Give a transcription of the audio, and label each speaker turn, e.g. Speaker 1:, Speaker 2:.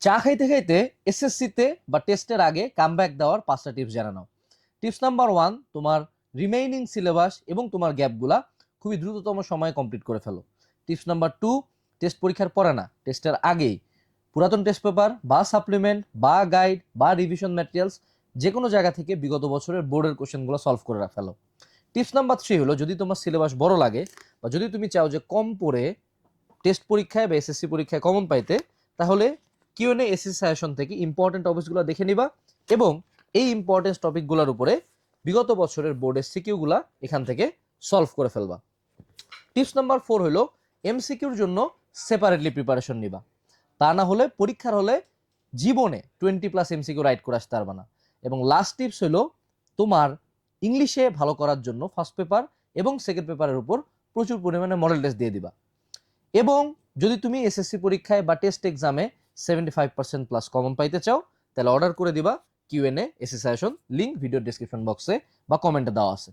Speaker 1: চা খাইতে খাইতে এসএসসিতে বা টেস্টের আগে কামব্যাক দেওয়ার 5টা টিপস জানা নাও। টিপস নাম্বার 1, তোমার রিমেইনিং সিলেবাস এবং তোমার গ্যাপগুলা খুবই দ্রুততম সময়ে কমপ্লিট করে ফেলো। টিপস নাম্বার 2, টেস্ট পরীক্ষার পরে না, টেস্টের আগেই পুরাতন টেস্ট পেপার বা সাপ্লিমেন্ট বা গাইড বা রিভিশন ম্যাটেরিয়ালস যে কোনো জায়গা থেকে বিগত বছরের বোর্ডের কোশ্চেনগুলো সলভ করে ফেলো। টিপস নাম্বার 3 হলো, যদি তোমার সিলেবাস বড় লাগে বা যদি তুমি চাও যে কম পড়ে টেস্ট পরীক্ষায় বা এসএসসি পরীক্ষায় কমন পাইতে, তাহলে কিউএনএ এসএসসি সাজেশন থেকে ইম্পর্টেন্ট টপিকসগুলো দেখে নিবা এবং এই ইম্পর্টেন্ট টপিকগুলোর উপরে বিগত বছরের বোর্ডের সিকিউগুলা এখান থেকে সলভ করে ফেলবা। টিপস নাম্বার 4 হলো, এমসিকিউর জন্য সেপারেটলি প্রিপারেশন নিবা। তা না হলে পরীক্ষার হলে জীবনে 20+ এমসিকিউ রাইট করে আসতে পারবা না। এবং লাস্ট টিপস হলো, তোমার ইংলিশে ভালো করার জন্য ফার্স্ট পেপার এবং সেকেন্ড পেপারের উপর প্রচুর পরিমাণে মডেল টেস্ট দিয়ে দিবা। এবং যদি তুমি এসএসসি পরীক্ষায় বা টেস্ট এক্সামে 75% প্লাস কমন পাইতে চাও, তাহলে অর্ডার করে দিবা Q N A SSC suggestion, link video description বক্সে বা কমেন্টে দেওয়া আছে।